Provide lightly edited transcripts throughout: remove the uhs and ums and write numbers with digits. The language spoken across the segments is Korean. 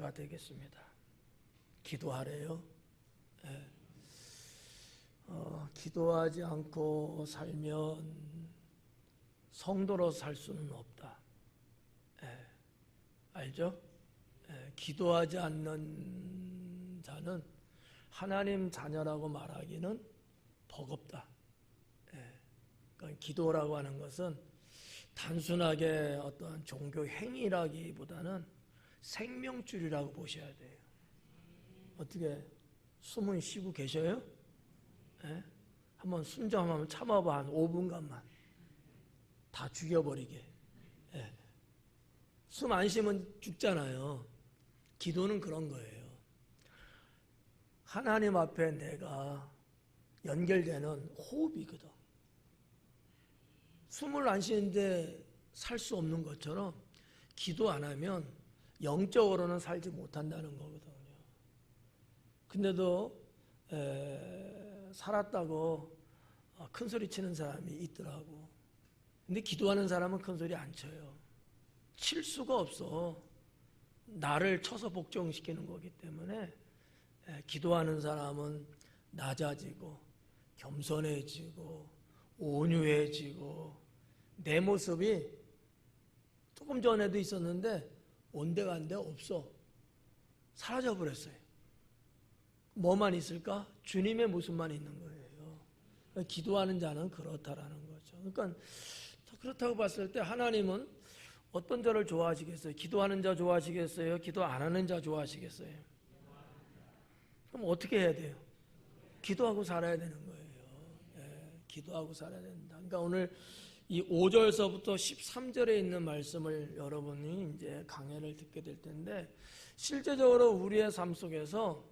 기도하다가 되겠습니다. 기도하래요. 예. 기도하지 않고 살면 성도로 살 수는 없다. 예. 알죠? 예. 기도하지 않는 자는 하나님 자녀라고 말하기는 버겁다. 예. 그러니까 기도라고 하는 것은 단순하게 어떠한 종교 행위라기보다는 생명줄이라고 보셔야 돼요. 어떻게 숨은 쉬고 계셔요? 예? 한번 숨 좀 한번 참아봐. 한 5분간만 다 죽여버리게. 예. 숨 안 쉬면 죽잖아요. 기도는 그런 거예요. 하나님 앞에 내가 연결되는 호흡이거든. 숨을 안 쉬는데 살 수 없는 것처럼 기도 안 하면 영적으로는 살지 못한다는 거거든요. 근데도 살았다고 큰 소리 치는 사람이 있더라고. 근데 기도하는 사람은 큰 소리 안 쳐요. 칠 수가 없어. 나를 쳐서 복종시키는 거기 때문에 기도하는 사람은 낮아지고 겸손해지고 온유해지고 내 모습이 조금 전에도 있었는데 온데간데 없어. 사라져 버렸어요. 뭐만 있을까? 주님의 모습만 있는 거예요. 기도하는 자는 그렇다라는 거죠. 그러니까 그렇다고 봤을 때 하나님은 어떤 자를 좋아하시겠어요? 기도하는 자 좋아하시겠어요? 기도 안 하는 자 좋아하시겠어요? 그럼 어떻게 해야 돼요? 기도하고 살아야 되는 거예요. 예, 기도하고 살아야 된다. 그러니까 오늘 이 5절서부터 13절에 있는 말씀을 여러분이 이제 강해를 듣게 될 텐데, 실제적으로 우리의 삶 속에서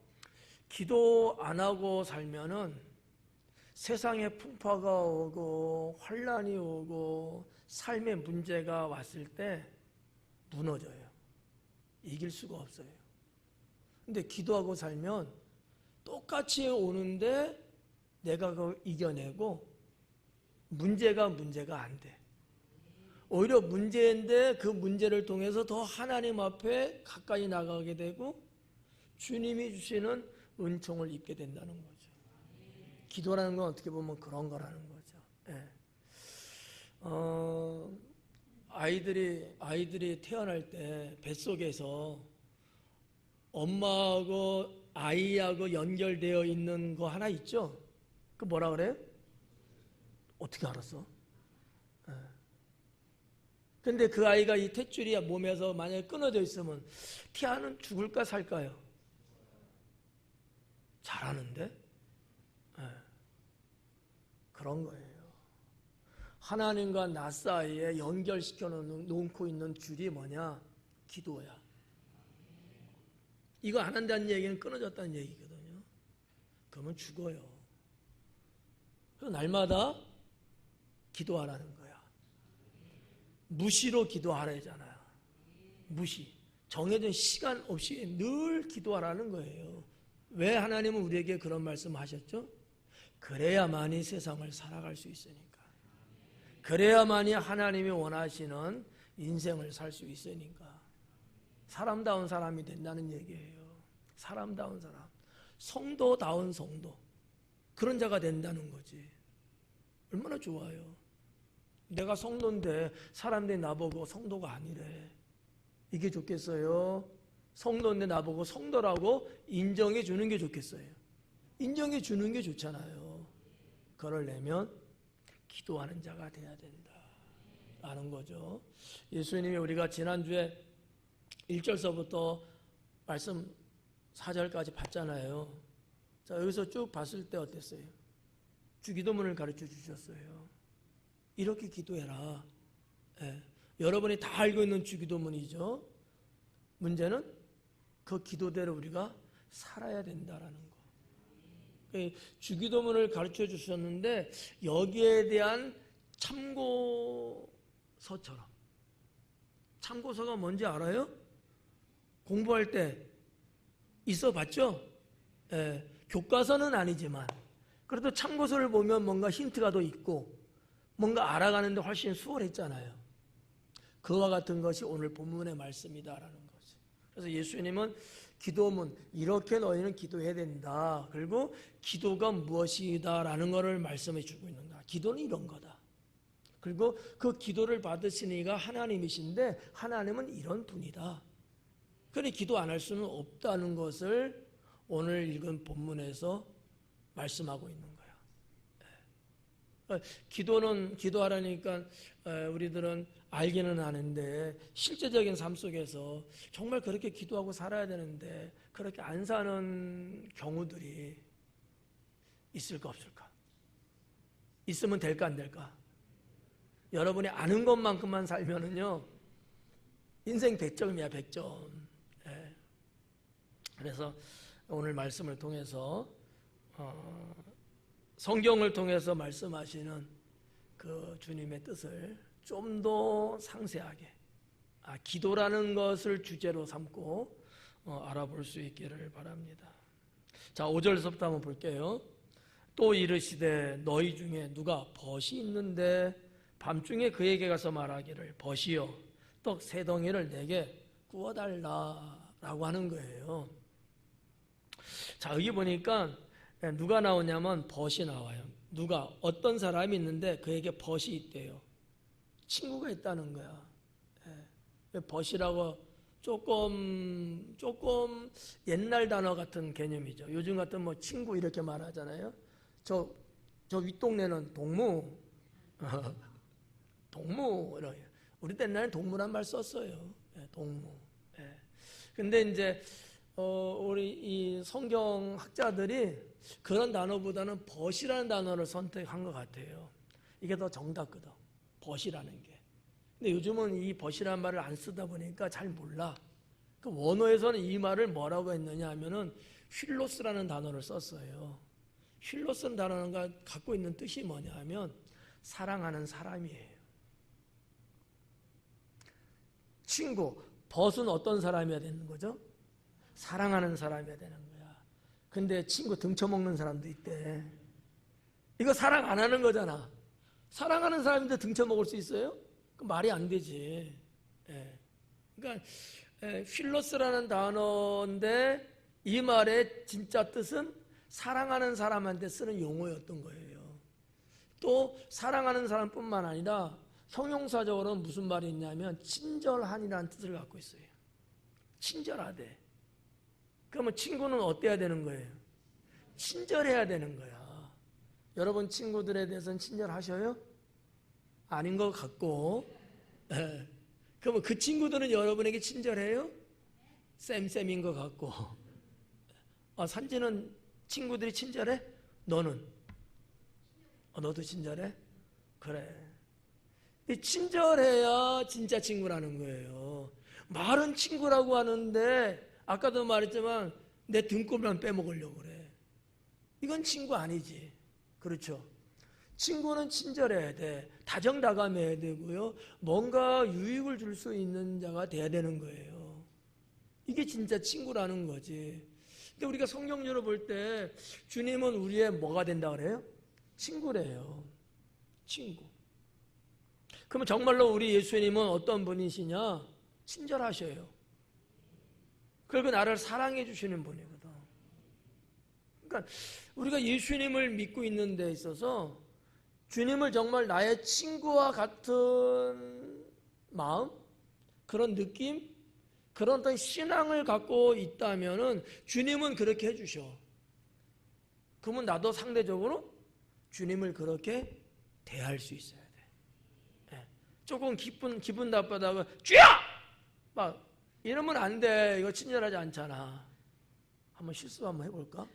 기도 안 하고 살면은 세상에 풍파가 오고 환란이 오고 삶의 문제가 왔을 때 무너져요. 이길 수가 없어요. 근데 기도하고 살면 똑같이 오는데 내가 그걸 이겨내고 문제가 안 돼. 오히려 문제인데 그 문제를 통해서 더 하나님 앞에 가까이 나가게 되고 주님이 주시는 은총을 입게 된다는 거죠. 기도라는 건 어떻게 보면 그런 거라는 거죠. 예. 아이들이 태어날 때 뱃속에서 엄마하고 아이하고 연결되어 있는 거 하나 있죠? 그 뭐라 그래요? 어떻게 알았어? 예. 근데 그 아이가 이 탯줄이 몸에서 만약에 끊어져 있으면 태아는 죽을까 살까요? 잘하는데? 예. 그런 거예요. 하나님과 나 사이에 연결시켜 놓고 있는 줄이 뭐냐? 기도야. 이거 안 한다는 얘기는 끊어졌다는 얘기거든요. 그러면 죽어요. 그래서 날마다 기도하라는 거야. 무시로 기도하라잖아요. 무시. 정해진 시간 없이 늘 기도하라는 거예요. 왜 하나님은 우리에게 그런 말씀을 하셨죠? 그래야만이 세상을 살아갈 수 있으니까. 그래야만이 하나님이 원하시는 인생을 살 수 있으니까. 사람다운 사람이 된다는 얘기예요. 사람다운 사람. 성도다운 성도. 그런 자가 된다는 거지. 얼마나 좋아요. 내가 성도인데 사람들이 나보고 성도가 아니래. 이게 좋겠어요? 성도인데 나보고 성도라고 인정해 주는 게 좋겠어요? 인정해 주는 게 좋잖아요. 그러려면 기도하는 자가 돼야 된다 라는 거죠. 예수님이 우리가 지난주에 1절서부터 말씀 4절까지 봤잖아요. 자, 여기서 쭉 봤을 때 어땠어요? 주기도문을 가르쳐 주셨어요. 이렇게 기도해라. 예. 여러분이 다 알고 있는 주기도문이죠. 문제는 그 기도대로 우리가 살아야 된다라는 거. 주기도문을 가르쳐 주셨는데 여기에 대한 참고서처럼. 참고서가 뭔지 알아요? 공부할 때 있어 봤죠? 예. 교과서는 아니지만 그래도 참고서를 보면 뭔가 힌트가 더 있고 뭔가 알아가는데 훨씬 수월했잖아요. 그와 같은 것이 오늘 본문의 말씀이다라는 거죠. 그래서 예수님은 기도문, 이렇게 너희는 기도해야 된다. 그리고 기도가 무엇이다라는 것을 말씀해 주고 있는 거야. 기도는 이런 거다. 그리고 그 기도를 받으신 이가 하나님이신데 하나님은 이런 분이다. 그래 기도 안 할 수는 없다는 것을 오늘 읽은 본문에서 말씀하고 있는 거야. 기도는 기도하라니까 우리들은 알기는 아는데 실제적인 삶 속에서 정말 그렇게 기도하고 살아야 되는데 그렇게 안 사는 경우들이 있을까 없을까? 있으면 될까 안 될까? 여러분이 아는 것만큼만 살면은요 인생 100점이야 100점. 그래서 오늘 말씀을 통해서 성경을 통해서 말씀하시는 그 주님의 뜻을 좀 더 상세하게 기도라는 것을 주제로 삼고 알아볼 수 있기를 바랍니다. 자, 5절서부터 한번 볼게요. 또 이르시되 너희 중에 누가 벗이 있는데 밤중에 그에게 가서 말하기를 벗이여 떡 3덩이를 내게 구워달라라고 하는 거예요. 자, 여기 보니까 누가 나오냐면 벗이 나와요. 누가 어떤 사람이 있는데 그에게 벗이 있대요. 친구가 있다는 거야. 벗이라고 조금 옛날 단어 같은 개념이죠. 요즘 같은 뭐 친구 이렇게 말하잖아요. 저 윗동네는 동무 동무 이렇게. 우리 옛날에 동무란 말 썼어요. 동무. 근데 이제 우리 이 성경 학자들이 그런 단어보다는 벗이라는 단어를 선택한 것 같아요. 이게 더 정답거든. 벗이라는 게. 근데 요즘은 이 벗이라는 말을 안 쓰다 보니까 잘 몰라. 그 원어에서는 이 말을 뭐라고 했느냐 하면은 휠로스라는 단어를 썼어요. 휠로스라는 단어가 갖고 있는 뜻이 뭐냐 하면 사랑하는 사람이에요. 친구, 벗은 어떤 사람이어야 되는 거죠? 사랑하는 사람이어야 되는 거야. 근데 친구 등쳐먹는 사람도 있대. 이거 사랑 안 하는 거잖아. 사랑하는 사람인데 등쳐먹을 수 있어요? 그 말이 안 되지. 그러니까 필로스라는 단어인데 이 말의 진짜 뜻은 사랑하는 사람한테 쓰는 용어였던 거예요. 또 사랑하는 사람뿐만 아니라 형용사적으로는 무슨 말이 있냐면 친절한이라는 뜻을 갖고 있어요. 친절하대. 그러면 친구는 어때야 되는 거예요? 친절해야 되는 거야. 여러분 친구들에 대해서는 친절하셔요? 아닌 것 같고. 그러면 그 친구들은 여러분에게 친절해요? 쌤인 것 같고. 산지는 친구들이 친절해? 너는? 너도 친절해? 그래. 친절해야 진짜 친구라는 거예요. 말은 친구라고 하는데 아까도 말했지만 내 등골만 빼먹으려고 그래. 이건 친구 아니지. 그렇죠? 친구는 친절해야 돼. 다정다감해야 되고요. 뭔가 유익을 줄 수 있는 자가 돼야 되는 거예요. 이게 진짜 친구라는 거지. 근데 우리가 성경적으로 볼 때 주님은 우리의 뭐가 된다 그래요? 친구래요. 친구. 그러면 정말로 우리 예수님은 어떤 분이시냐? 친절하셔요. 그리고 나를 사랑해 주시는 분이거든. 그러니까 우리가 예수님을 믿고 있는 데 있어서 주님을 정말 나의 친구와 같은 마음, 그런 느낌, 그런 어떤 신앙을 갖고 있다면은 주님은 그렇게 해주셔. 그러면 나도 상대적으로 주님을 그렇게 대할 수 있어야 돼. 조금 기분 나쁘다고 주여! 막 이러면 안 돼. 이거 친절하지 않잖아. 한번 실수 한번 해볼까?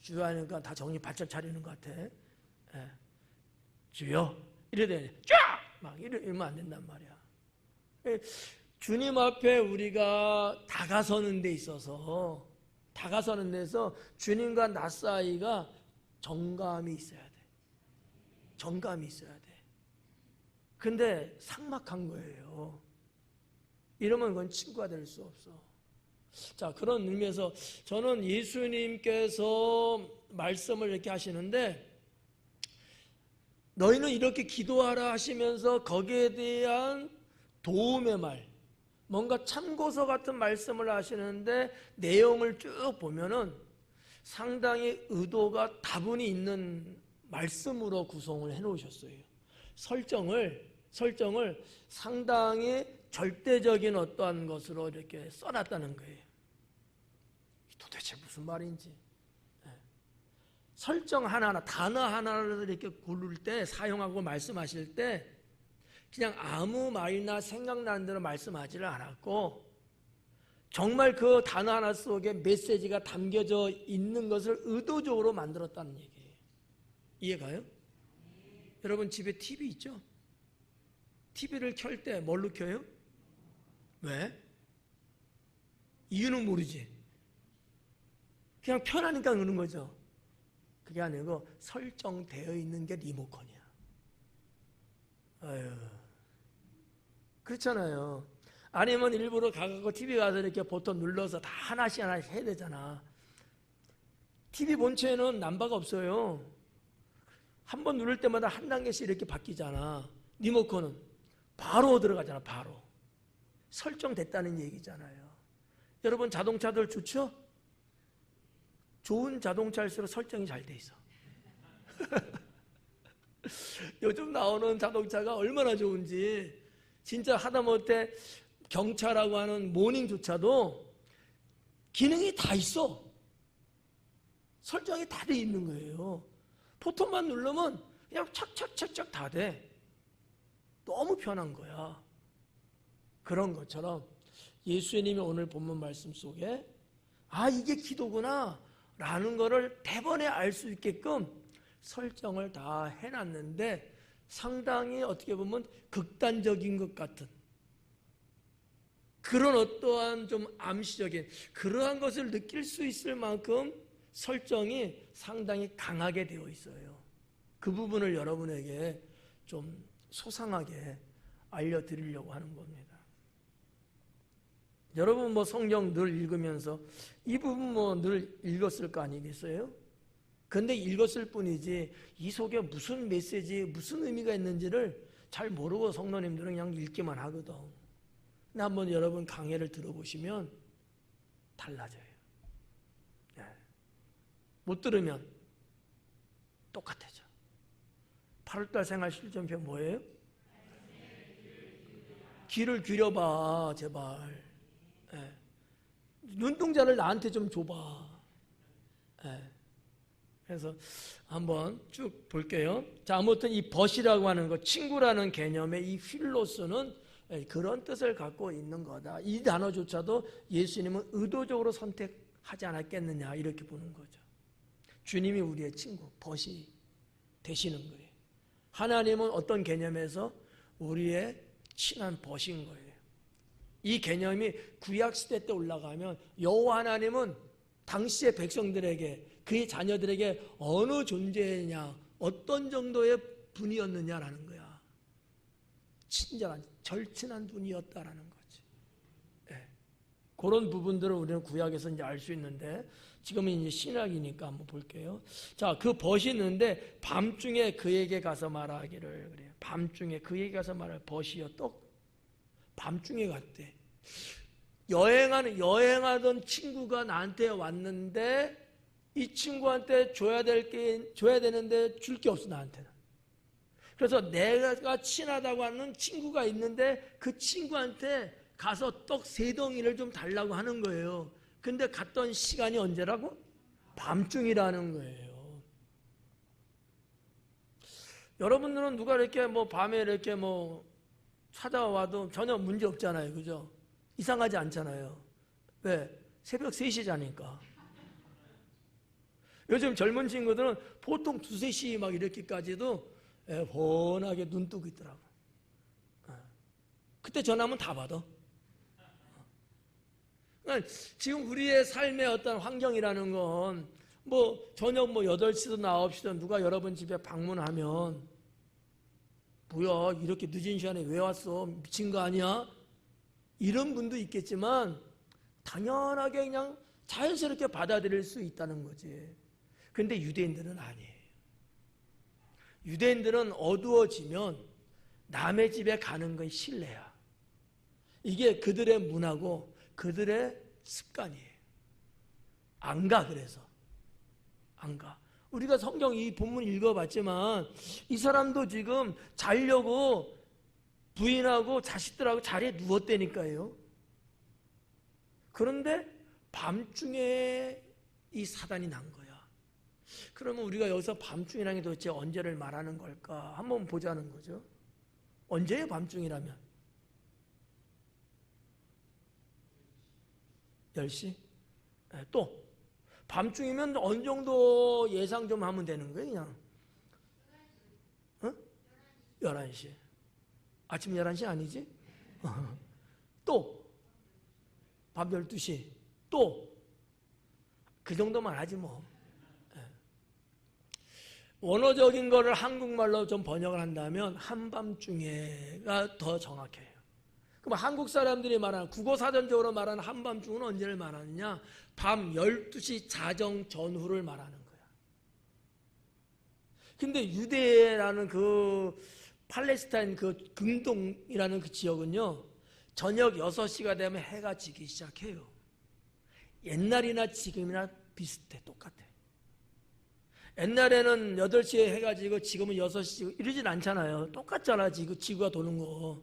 주여 하니까 다 정신 바짝 차리는 것 같아. 주여 이래야 돼. 쫙! 막 이러면 안 된단 말이야. 주님 앞에 우리가 다가서는 데 있어서 다가서는 데서 주님과 나 사이가 정감이 있어야 돼. 정감이 있어야 돼. 근데 삭막한 거예요. 이러면 그건 친구가 될 수 없어. 자, 그런 의미에서 저는 예수님께서 말씀을 이렇게 하시는데 너희는 이렇게 기도하라 하시면서 거기에 대한 도움의 말, 뭔가 참고서 같은 말씀을 하시는데 내용을 쭉 보면은 상당히 의도가 다분히 있는 말씀으로 구성을 해 놓으셨어요. 설정을 상당히 절대적인 어떠한 것으로 이렇게 써놨다는 거예요. 도대체 무슨 말인지. 설정 하나하나, 단어 하나를 이렇게 고를 때, 사용하고 말씀하실 때 그냥 아무 말이나 생각나는 대로 말씀하지를 않았고 정말 그 단어 하나 속에 메시지가 담겨져 있는 것을 의도적으로 만들었다는 얘기예요. 이해가요? 여러분 집에 TV 있죠? TV를 켤 때 뭘로 켜요? 왜? 이유는 모르지. 그냥 편하니까 그러는 거죠. 그게 아니고 설정되어 있는 게 리모컨이야. 아유, 그렇잖아요. 아니면 일부러 가갖고 TV 가서 이렇게 버튼 눌러서 다 하나씩 해야 되잖아. TV 본체에는 남바가 없어요. 한 번 누를 때마다 한 단계씩 이렇게 바뀌잖아. 리모컨은 바로 들어가잖아. 바로 설정됐다는 얘기잖아요. 여러분 자동차들 좋죠? 좋은 자동차일수록 설정이 잘 돼 있어. 요즘 나오는 자동차가 얼마나 좋은지. 진짜 하다못해 경차라고 하는 모닝조차도 기능이 다 있어. 설정이 다 돼 있는 거예요. 버튼만 누르면 그냥 착착착착 다 돼. 너무 편한 거야. 그런 것처럼 예수님이 오늘 본문 말씀 속에 이게 기도구나 라는 거를 대번에 알 수 있게끔 설정을 다 해놨는데 상당히 어떻게 보면 극단적인 것 같은 그런 어떠한 좀 암시적인 그러한 것을 느낄 수 있을 만큼 설정이 상당히 강하게 되어 있어요. 그 부분을 여러분에게 좀 소상하게 알려드리려고 하는 겁니다. 여러분 성경 늘 읽으면서 이 부분 늘 읽었을 거 아니겠어요? 근데 읽었을 뿐이지 이 속에 무슨 메시지, 무슨 의미가 있는지를 잘 모르고 성도님들은 그냥 읽기만 하거든. 근데 한번 여러분 강해를 들어보시면 달라져요. 못 들으면 똑같아져. 8월달 생활 실전표 뭐예요? 귀를 기울여봐 제발. 눈동자를 나한테 좀 줘봐. 그래서 한번 쭉 볼게요. 자, 아무튼 이 벗이라고 하는 것, 친구라는 개념의 이 필로스는 그런 뜻을 갖고 있는 거다. 이 단어조차도 예수님은 의도적으로 선택하지 않았겠느냐 이렇게 보는 거죠. 주님이 우리의 친구, 벗이 되시는 거예요. 하나님은 어떤 개념에서 우리의 친한 벗인 거예요. 이 개념이 구약시대 때 올라가면 여호와 하나님은 당시의 백성들에게 그의 자녀들에게 어느 존재냐 어떤 정도의 분이었느냐라는 거야. 친절한 절친한 분이었다라는 거지. 그런 부분들을 우리는 구약에서 이제 알 수 있는데 지금은 이제 신약이니까 한번 볼게요. 자, 그 벗이 있는데 밤중에 그에게 가서 말하기를 그래요. 밤중에 그에게 가서 말할 벗이여 떡 밤중에 갔대. 여행하던 친구가 나한테 왔는데 이 친구한테 줘야 되는데 줄 게 없어 나한테는. 그래서 내가 친하다고 하는 친구가 있는데 그 친구한테 가서 떡 3덩이를 좀 달라고 하는 거예요. 근데 갔던 시간이 언제라고? 밤중이라는 거예요. 여러분들은 누가 이렇게 밤에 이렇게 찾아와도 전혀 문제 없잖아요. 그죠? 이상하지 않잖아요. 왜? 새벽 3시 자니까. 요즘 젊은 친구들은 보통 2, 3시 막 이렇게까지도 훤하게 눈 뜨고 있더라고. 그때 전화하면 다 받아. 그러니까 지금 우리의 삶의 어떤 환경이라는 건 저녁 8시든 9시든 누가 여러분 집에 방문하면 뭐야 이렇게 늦은 시간에 왜 왔어? 미친 거 아니야? 이런 분도 있겠지만 당연하게 그냥 자연스럽게 받아들일 수 있다는 거지. 근데 유대인들은 아니에요. 유대인들은 어두워지면 남의 집에 가는 건 실례야. 이게 그들의 문화고 그들의 습관이에요. 안 가. 그래서 안 가. 우리가 성경 이 본문 읽어봤지만 이 사람도 지금 자려고 부인하고 자식들하고 자리에 누웠다니까요. 그런데 밤중에 이 사단이 난 거야. 그러면 우리가 여기서 밤중이라는 게 도대체 언제를 말하는 걸까? 한번 보자는 거죠. 언제예요, 밤중이라면? 10시? 네, 또 밤중이면 어느 정도 예상 좀 하면 되는 거예요, 그냥. 어? 11시. 아침 11시 아니지? 또 밤 12시. 또 그 정도만 하지 뭐. 원어적인 거를 한국말로 좀 번역을 한다면 한밤중에가 더 정확해요. 그럼 한국 사람들이 말하는 국어사전적으로 말하는 한밤중은 언제를 말하느냐? 밤 12시 자정 전후를 말하는 거야. 근데 유대라는 그 팔레스타인 그 근동이라는 그 지역은요, 저녁 6시가 되면 해가 지기 시작해요. 옛날이나 지금이나 비슷해, 똑같아. 옛날에는 8시에 해가 지고 지금은 6시 이러진 않잖아요. 똑같잖아, 지구가 도는 거.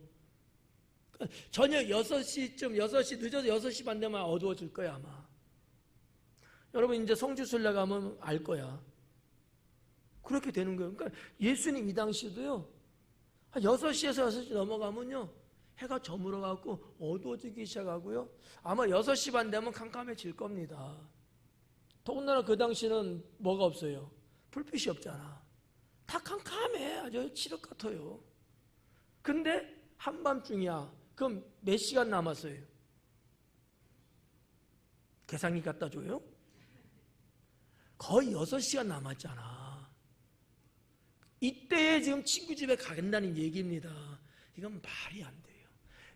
저녁 6시쯤, 6시 늦어서 6시 반 되면 어두워질 거야, 아마. 여러분 이제 성지순례 가면 알 거야. 그렇게 되는 거예요. 그러니까 예수님 이 당시도요, 한 6시에서 6시 넘어가면요, 해가 저물어 갖고 어두워지기 시작하고요, 아마 6시 반 되면 캄캄해질 겁니다. 더군다나 그 당시는 뭐가 없어요? 불빛이 없잖아. 다 캄캄해. 아주 칠흑 같아요. 근데 한밤중이야. 그럼 몇 시간 남았어요? 계산기 갖다 줘요? 거의 6시간 남았잖아. 이때에 지금 친구 집에 간다는 얘기입니다. 이건 말이 안 돼요.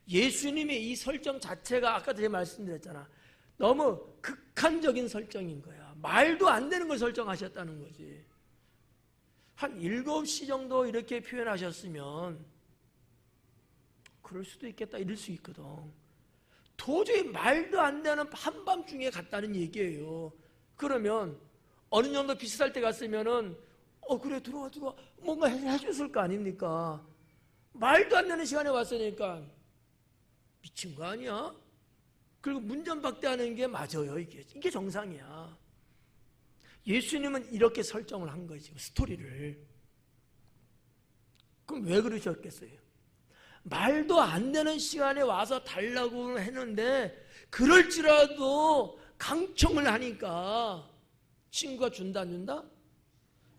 예수님의 이 설정 자체가 아까 제가 말씀드렸잖아. 너무 극한적인 설정인 거야. 말도 안 되는 걸 설정하셨다는 거지. 한 7시 정도 이렇게 표현하셨으면 그럴 수도 있겠다 이럴 수 있거든. 도저히 말도 안 되는 한밤중에 갔다는 얘기예요. 그러면 어느 정도 비슷할 때 갔으면은 그래 들어와 뭔가 해줬을 거 아닙니까? 말도 안 되는 시간에 왔으니까 미친 거 아니야? 그리고 문전박대하는 게 맞아요. 이게 정상이야. 예수님은 이렇게 설정을 한 거지, 스토리를. 그럼 왜 그러셨겠어요? 말도 안 되는 시간에 와서 달라고 했는데 그럴지라도 강청을 하니까 친구가 준다 안 준다?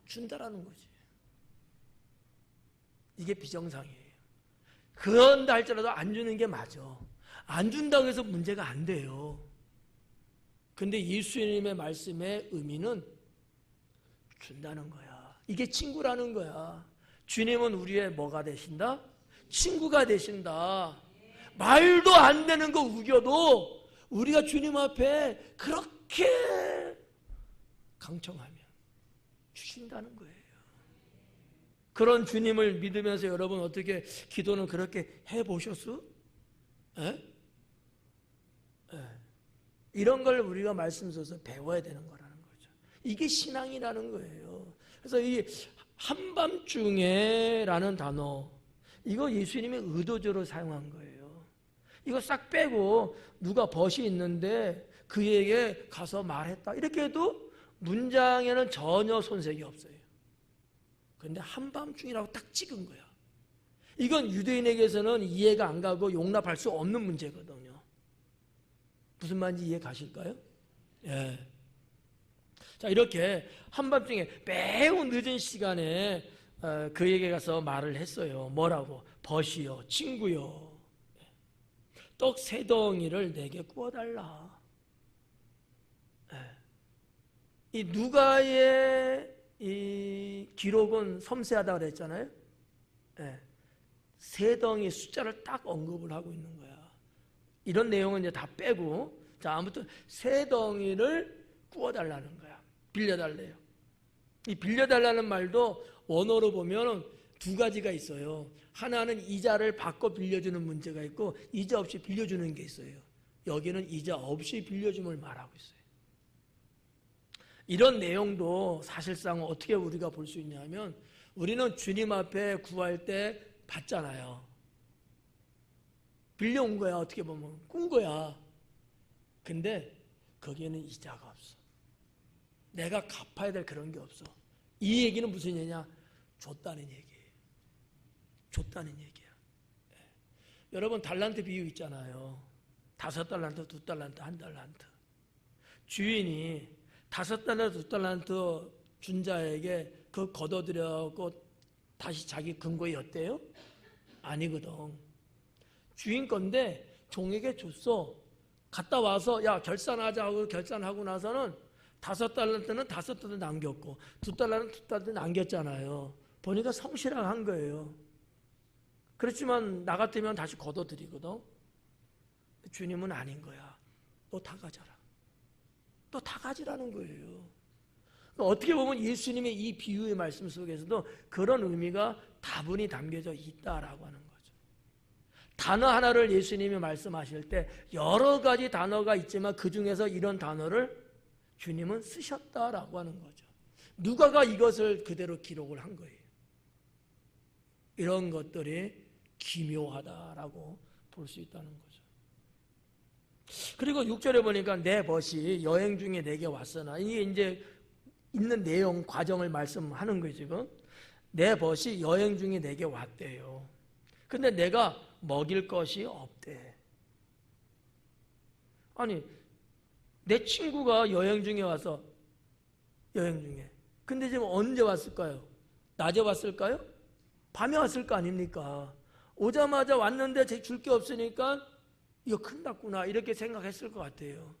준다라는 거지. 이게 비정상이에요. 그런다 할지라도 안 주는 게 맞아. 안 준다고 해서 문제가 안 돼요. 근데 예수님의 말씀의 의미는 준다는 거야. 이게 친구라는 거야. 주님은 우리의 뭐가 되신다? 친구가 되신다. 말도 안 되는 거 우겨도 우리가 주님 앞에 그렇게 강청하면 주신다는 거예요. 그런 주님을 믿으면서 여러분 어떻게 기도는 그렇게 해보셨어? 이런 걸 우리가 말씀 써서 배워야 되는 거라는 거죠. 이게 신앙이라는 거예요. 그래서 이 한밤중에라는 단어, 이거 예수님이 의도적으로 사용한 거예요. 이거 싹 빼고 누가 벗이 있는데 그에게 가서 말했다 이렇게 해도 문장에는 전혀 손색이 없어요. 그런데 한밤중이라고 딱 찍은 거야. 이건 유대인에게서는 이해가 안 가고 용납할 수 없는 문제거든요. 무슨 말인지 이해 가실까요? 예. 자, 이렇게 한밤중에 매우 늦은 시간에 그에게 가서 말을 했어요. 뭐라고? 벗이요, 친구요, 떡 3덩이를 내게 구워달라. 이 누가의 이 기록은 섬세하다고 그랬잖아요. 3덩이 숫자를 딱 언급을 하고 있는 거야. 이런 내용은 이제 다 빼고, 자, 아무튼 3덩이를 구워달라는 거야. 빌려달래요. 이 빌려달라는 말도 원어로 보면 두 가지가 있어요. 하나는 이자를 바꿔 빌려주는 문제가 있고 이자 없이 빌려주는 게 있어요. 여기는 이자 없이 빌려줌을 말하고 있어요. 이런 내용도 사실상 어떻게 우리가 볼 수 있냐면 우리는 주님 앞에 구할 때 받잖아요. 빌려온 거야. 어떻게 보면 꾼 거야. 근데 거기에는 이자가 없어. 내가 갚아야 될 그런 게 없어. 이 얘기는 무슨 얘기냐? 줬다는 얘기예요. 줬다는 얘기야. 네. 여러분 달란트 비유 있잖아요. 5달란트, 2달란트, 1달란트. 주인이 5달란트, 2달란트 준 자에게 그 걷어들여고 다시 자기 근거에 였대요? 아니거든. 주인 건데 종에게 줬어. 갔다 와서 야 결산하자 하고 결산하고 나서는 5달란트는 5달란트 남겼고 2달란트는 2달란트 남겼잖아요. 보니까 성실한 거예요. 그렇지만 나 같으면 다시 걷어들이거든. 주님은 아닌 거야. 너 다 가져라. 너 다 가지라는 거예요. 어떻게 보면 예수님의 이 비유의 말씀 속에서도 그런 의미가 다분히 담겨져 있다라고 하는 거죠. 단어 하나를 예수님이 말씀하실 때 여러 가지 단어가 있지만 그 중에서 이런 단어를 주님은 쓰셨다라고 하는 거죠. 누가가 이것을 그대로 기록을 한 거예요. 이런 것들이 기묘하다라고 볼 수 있다는 거죠. 그리고 6절에 보니까 내 벗이 여행 중에 내게 왔으나 이게 이제 있는 내용 과정을 말씀하는 거예요. 지금 내 벗이 여행 중에 내게 왔대요. 근데 내가 먹일 것이 없대. 아니 내 친구가 여행 중에 와서 여행 중에 근데 지금 언제 왔을까요? 낮에 왔을까요? 밤에 왔을 거 아닙니까? 오자마자 왔는데 줄 게 없으니까 이거 큰일 났구나 이렇게 생각했을 것 같아요.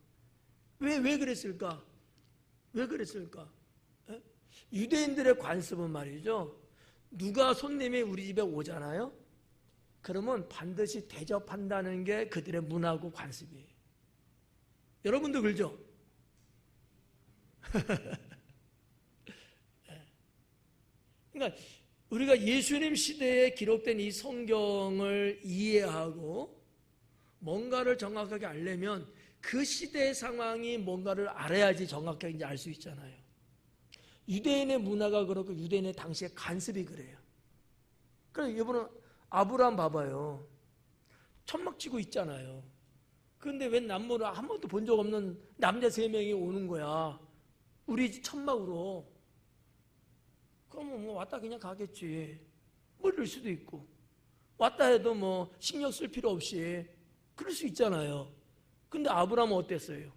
왜 그랬을까? 왜 그랬을까? 에? 유대인들의 관습은 말이죠. 누가 손님이 우리 집에 오잖아요. 그러면 반드시 대접한다는 게 그들의 문화고 관습이에요. 여러분도 그러죠? 그러니까 우리가 예수님 시대에 기록된 이 성경을 이해하고 뭔가를 정확하게 알려면 그 시대의 상황이 뭔가를 알아야지 정확하게 알 수 있잖아요. 유대인의 문화가 그렇고 유대인의 당시의 관습이 그래요. 그래서 이번에 아브라함 봐봐요. 천막 치고 있잖아요. 그런데 웬 남모를 한 번도 본 적 없는 남자 3명이 오는 거야. 우리 집 천막으로. 그러면 뭐 왔다 그냥 가겠지. 뭐 이럴 수도 있고. 왔다 해도 뭐 신경 쓸 필요 없이 그럴 수 있잖아요. 근데 아브라함은 어땠어요?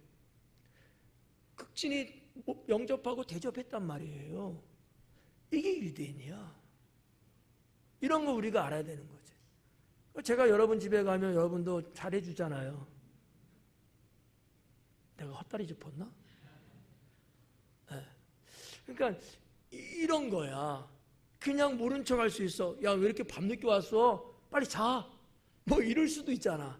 극진히 영접하고 대접했단 말이에요. 이게 유대인이야. 이런 거 우리가 알아야 되는 거지. 제가 여러분 집에 가면 여러분도 잘해주잖아요. 내가 헛다리 짚었나? 네. 그러니까 이런 거야. 그냥 모른 척 할 수 있어. 야, 왜 이렇게 밤늦게 왔어? 빨리 자. 뭐 이럴 수도 있잖아.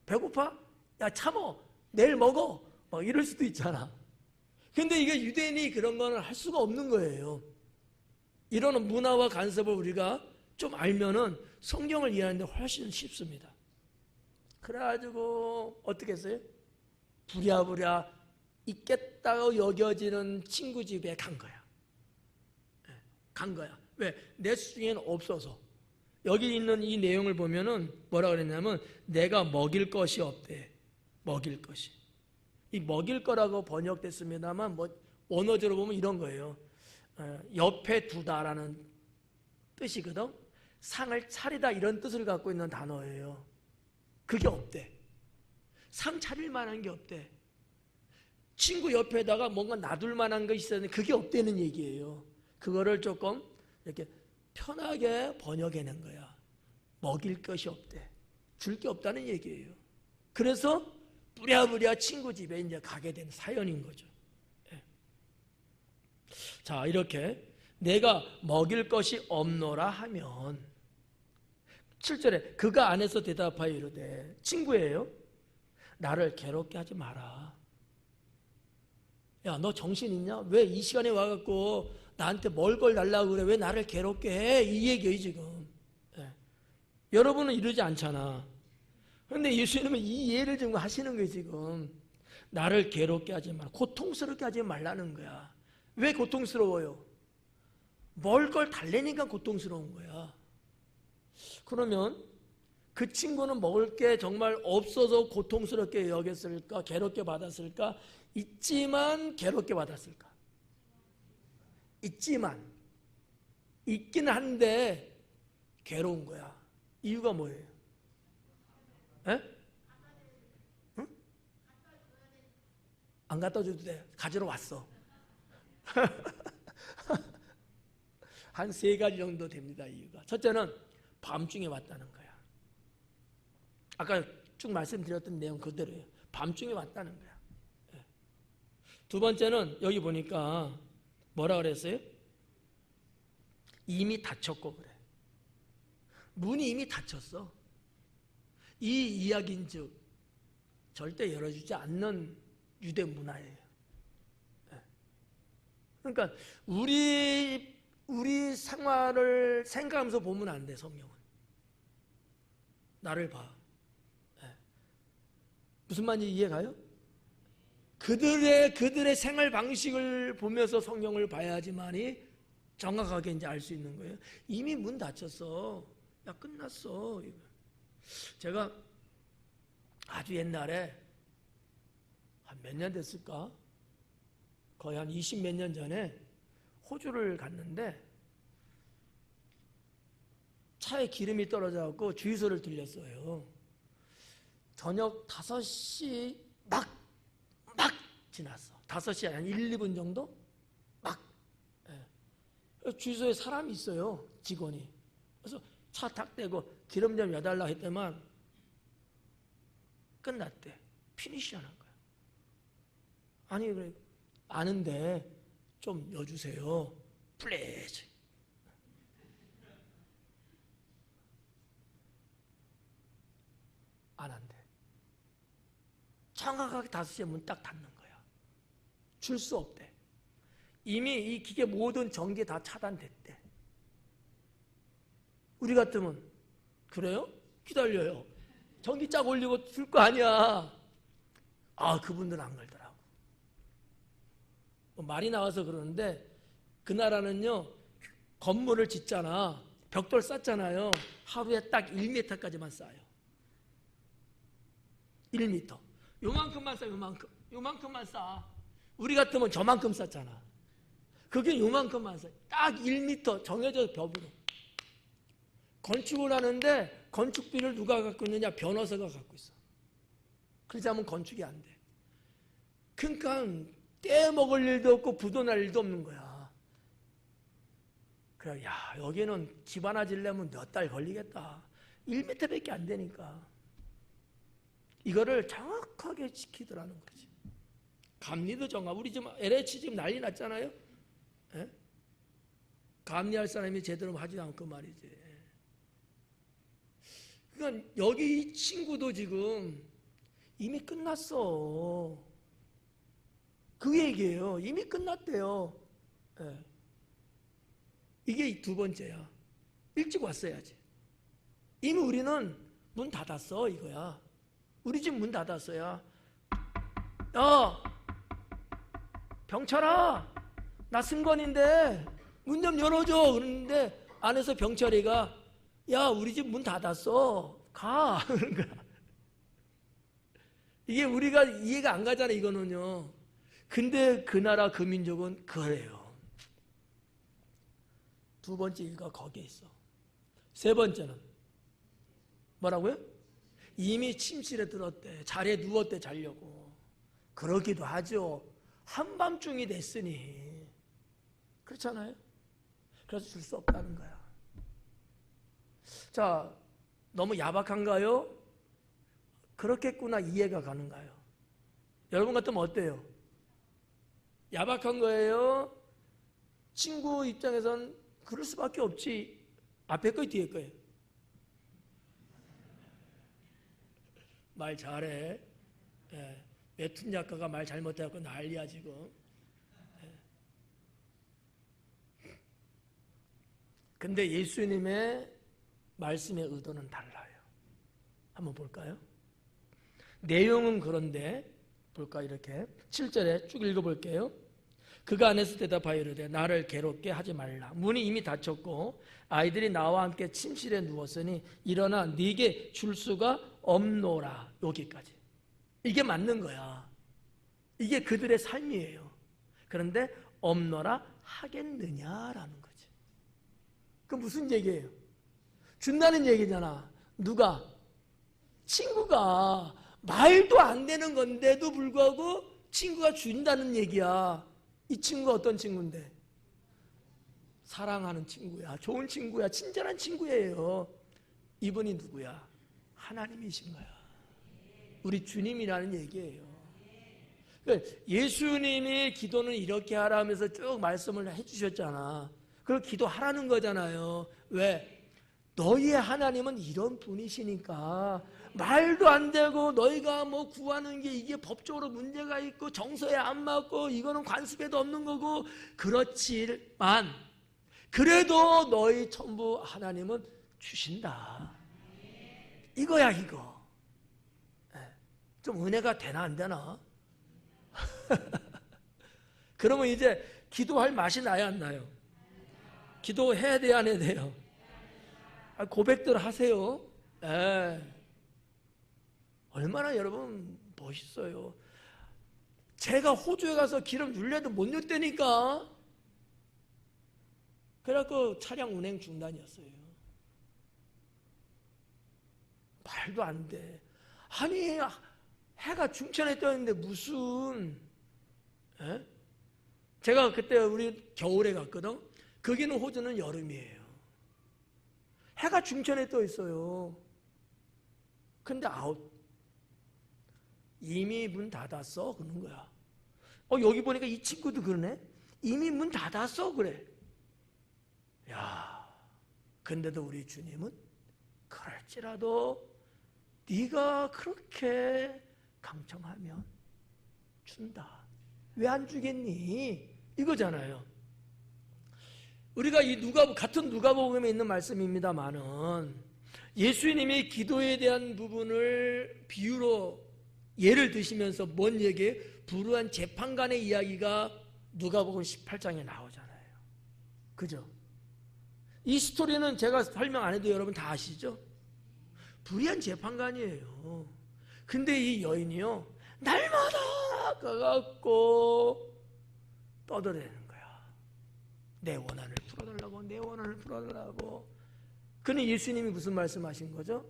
배고파? 야, 참어. 내일 먹어. 뭐 이럴 수도 있잖아. 근데 이게 유대인이 그런 거는 할 수가 없는 거예요. 이런 문화와 간섭을 우리가 좀 알면은 성경을 이해하는데 훨씬 쉽습니다. 그래가지고 어떻게 했어요? 부랴부랴 있겠다고 여겨지는 친구 집에 간 거야. 간 거야. 왜? 내 수중에는 없어서. 여기 있는 이 내용을 보면은 뭐라 그랬냐면 내가 먹일 것이 없대. 먹일 것이. 이 먹일 거라고 번역됐습니다만 뭐 원어적으로 보면 이런 거예요. 옆에 두다라는 뜻이거든. 상을 차리다 이런 뜻을 갖고 있는 단어예요. 그게 없대. 상 차릴 만한 게 없대. 친구 옆에다가 뭔가 놔둘 만한 거 있었는데 그게 없다는 얘기예요. 그거를 조금 이렇게 편하게 번역해낸 거야. 먹일 것이 없대. 줄 게 없다는 얘기예요. 그래서 부랴부랴 친구 집에 이제 가게 된 사연인 거죠. 예. 자, 이렇게 내가 먹일 것이 없노라 하면 7절에 그가 안에서 대답하여 이르되 친구예요. 나를 괴롭게 하지 마라. 야, 너 정신 있냐? 왜 이 시간에 와갖고 나한테 뭘 걸 달라고 그래? 왜 나를 괴롭게 해? 이 얘기예요, 지금. 예. 여러분은 이러지 않잖아. 그런데 예수님은 이 예를 좀 하시는 거예요, 지금. 나를 괴롭게 하지 말라. 고통스럽게 하지 말라는 거야. 왜 고통스러워요? 뭘 걸 달래니까 고통스러운 거야. 그러면 그 친구는 먹을 게 정말 없어서 고통스럽게 여겼을까? 괴롭게 받았을까? 있지만 괴롭게 받았을까? 있지만 있긴 한데 괴로운 거야. 이유가 뭐예요? 에? 응? 안 갖다 줘도 돼. 가지러 왔어. 한 3가지 정도 됩니다. 이유가. 첫째는 밤중에 왔다는 거야. 아까 쭉 말씀드렸던 내용 그대로예요. 밤중에 왔다는 거야. 두 번째는 여기 보니까 뭐라 그랬어요? 이미 닫혔고 그래. 문이 이미 닫혔어. 이 이야기인즉 절대 열어주지 않는 유대 문화예요. 그러니까 우리 생활을 생각하면서 보면 안 돼. 성경은 나를 봐. 무슨 말인지 이해가요? 그들의 생활 방식을 보면서 성경을 봐야지만이 정확하게 이제 알 수 있는 거예요. 이미 문 닫혔어. 야, 끝났어. 제가 아주 옛날에 한 몇 년 됐을까? 거의 한 20 몇 년 전에 호주를 갔는데 차에 기름이 떨어져갖고 주유소를 들렸어요. 저녁 5시 막 지났어. 5시 한 1, 2분 정도? 막. 예. 주유소에 사람이 있어요. 직원이. 그래서 차 탁 대고 기름 좀 여달라 했더만 끝났대. 피니시 하는 거야. 아니, 그래. 아는데 좀 여주세요. 플리즈. 안 한대. 정확하게 5시에 문 딱 닫는 거야. 줄 수 없대. 이미 이 기계 모든 전기 다 차단됐대. 우리 같으면 그래요? 기다려요. 전기 쫙 올리고 줄 거 아니야. 아, 그분들은 안 걸더라고. 뭐 말이 나와서 그러는데 그 나라는요 건물을 짓잖아. 벽돌 쌓잖아요. 하루에 딱 1m까지만 쌓아요. 1m. 요만큼만 쌓아. 요만큼만 쌓아. 우리 같으면 저만큼 쌓잖아. 그게 요만큼만 쌓아. 딱 1m 정해져 벽으로. 건축을 하는데 건축비를 누가 갖고 있느냐? 변호사가 갖고 있어. 그러지 않으면 건축이 안 돼. 그러니까 떼먹을 일도 없고 부도날 일도 없는 거야. 그래, 야, 여기는 집 하나 지려면 몇 달 걸리겠다. 1m밖에 안 되니까. 이거를 정확하게 지키더라는 거지. 감리도 정확. 우리 지금 LH 지금 난리 났잖아요. 에? 감리할 사람이 제대로 하지 않고 말이지. 그러니까 여기 이 친구도 지금 이미 끝났어. 그 얘기예요. 이미 끝났대요. 예. 이게 2번째야. 일찍 왔어야지. 이미 우리는 문 닫았어 이거야. 우리 집 문 닫았어야. 야, 병철아, 나 승건인데 문 좀 열어줘. 그러는데 안에서 병철이가 야, 우리 집 문 닫았어. 가. 그런 거야. 이게 우리가 이해가 안 가잖아, 이거는요. 근데 그 나라 그 민족은 그래요. 2번째 이유가 거기에 있어. 3번째는 뭐라고요? 이미 침실에 들었대. 자리에 누웠대, 자려고. 그러기도 하죠. 한밤중이 됐으니. 그렇잖아요? 그래서 줄 수 없다는 거야. 자, 너무 야박한가요? 그렇겠구나 이해가 가는가요? 여러분 같으면 어때요? 야박한 거예요? 친구 입장에선 그럴 수밖에 없지. 앞에 거예요, 뒤에 거예요? 말 잘해. 예. 웹툰 작가가 말 잘못해갖고 난리야 지금. 근데 예수님의 말씀의 의도는 달라요. 한번 볼까요? 내용은 그런데 볼까 이렇게 7절에 쭉 읽어볼게요. 그가 안에서 대답하여 이르되 나를 괴롭게 하지 말라. 문이 이미 닫혔고 아이들이 나와 함께 침실에 누웠으니 일어나 네게 줄 수가 없노라. 여기까지. 이게 맞는 거야. 이게 그들의 삶이에요. 그런데 없노라 하겠느냐라는 거지. 그 무슨 얘기예요? 준다는 얘기잖아. 누가? 친구가. 말도 안 되는 건데도 불구하고 친구가 준다는 얘기야. 이 친구가 어떤 친구인데? 사랑하는 친구야. 좋은 친구야. 친절한 친구예요. 이분이 누구야? 하나님이신 거야. 우리 주님이라는 얘기예요. 예수님이 기도는 이렇게 하라 하면서 쭉 말씀을 해주셨잖아. 그걸 기도하라는 거잖아요. 왜? 너희의 하나님은 이런 분이시니까 말도 안 되고 너희가 뭐 구하는 게 이게 법적으로 문제가 있고 정서에 안 맞고 이거는 관습에도 없는 거고 그렇지만 그래도 너희 전부 하나님은 주신다. 이거야 이거. 좀 은혜가 되나 안 되나? 그러면 이제 기도할 맛이 나야 안 나요? 기도해야 돼야 안 해야 돼요? 고백들 하세요. 얼마나 여러분 멋있어요. 제가 호주에 가서 기름 눌려도 못 넣다니까. 그래갖고 차량 운행 중단이었어요. 말도 안 돼. 아니 해가 중천에 떠있는데 무슨 제가 그때 우리 겨울에 갔거든. 거기는 호주는 여름이에요. 해가 중천에 떠 있어요. 근데 이미 문 닫았어 그러는 거야. 여기 보니까 이 친구도 그러네. 이미 문 닫았어 그래. 야, 근데도 우리 주님은 그럴지라도 네가 그렇게 강청하면 준다. 왜 안 주겠니? 이거잖아요. 우리가 이 같은 누가복음에 있는 말씀입니다만은 예수님이 기도에 대한 부분을 비유로 예를 드시면서 뭔 얘기예요? 불우한 재판관의 이야기가 누가복음 18장에 나오잖아요. 그죠? 이 스토리는 제가 설명 안 해도 여러분 다 아시죠? 불의한 재판관이에요. 근데 이 여인이요 날마다 가갖고 떠들어대는 거야. 내 원한을 풀어달라고, 내 원한을 풀어달라고. 그는 예수님이 무슨 말씀하신 거죠?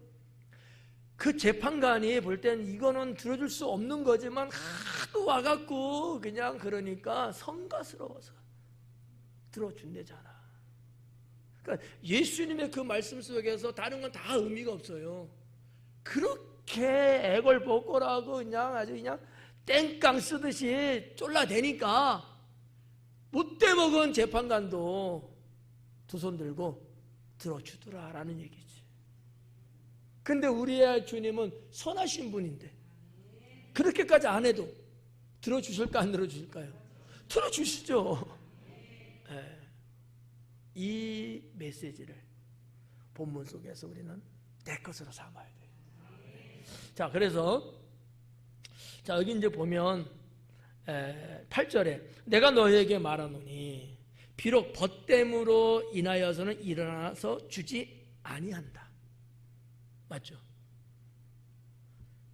그 재판관이 볼 때는 이거는 들어줄 수 없는 거지만 하도 와갖고 그냥 그러니까 성가스러워서 들어준대잖아. 그러니까 예수님의 그 말씀 속에서 다른 건 다 의미가 없어요. 그렇게 애걸복걸하고 그냥 아주 그냥 땡깡 쓰듯이 쫄라대니까 못돼 먹은 재판관도 두 손 들고 들어주더라라는 얘기지. 근데 우리의 주님은 선하신 분인데 그렇게까지 안 해도 들어주실까 안 들어주실까요? 들어주시죠. 네. 이 메시지를 본문 속에서 우리는 내 것으로 삼아야 돼요. 자, 그래서 여기 이제 보면 8절에 내가 너희에게 말하노니 비록 벗됨으로 인하여서는 일어나서 주지 아니한다. 맞죠?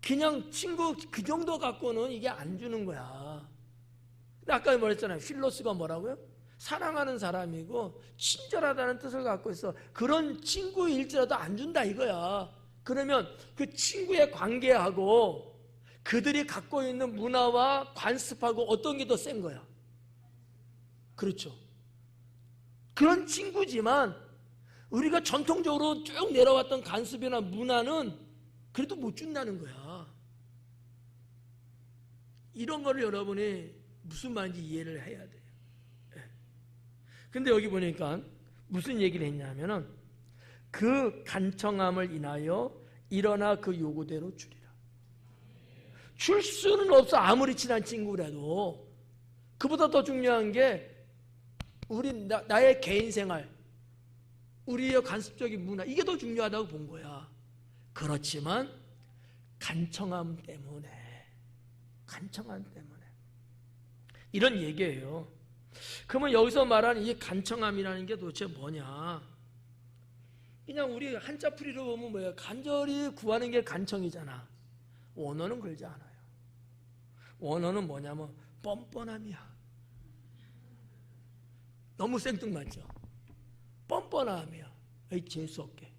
그냥 친구 그 정도 갖고는 이게 안 주는 거야. 근데 아까 말했잖아요. 필로스가 뭐라고요? 사랑하는 사람이고 친절하다는 뜻을 갖고 있어. 그런 친구일지라도 안 준다 이거야. 그러면 그 친구의 관계하고 그들이 갖고 있는 문화와 관습하고 어떤 게 더 센 거야? 그렇죠. 그런 친구지만 우리가 전통적으로 쭉 내려왔던 관습이나 문화는 그래도 못 준다는 거야. 이런 거를 여러분이 무슨 말인지 이해를 해야 돼요. 근데 여기 보니까 무슨 얘기를 했냐면은 그 간청함을 인하여 일어나 그 요구대로 주리라. 줄 수는 없어. 아무리 친한 친구라도. 그보다 더 중요한 게 우리 나의 개인 생활 우리의 관습적인 문화, 이게 더 중요하다고 본 거야. 그렇지만 간청함 때문에 이런 얘기예요. 그러면 여기서 말하는 이 간청함이라는 게 도대체 뭐냐? 그냥 우리 한자풀이로 보면 뭐예요? 간절히 구하는 게 간청이잖아. 원어는 그러지 않아요. 원어는 뭐냐면 뻔뻔함이야. 너무 생뚱맞죠? 뻔뻔함이야. 에이, 재수없게.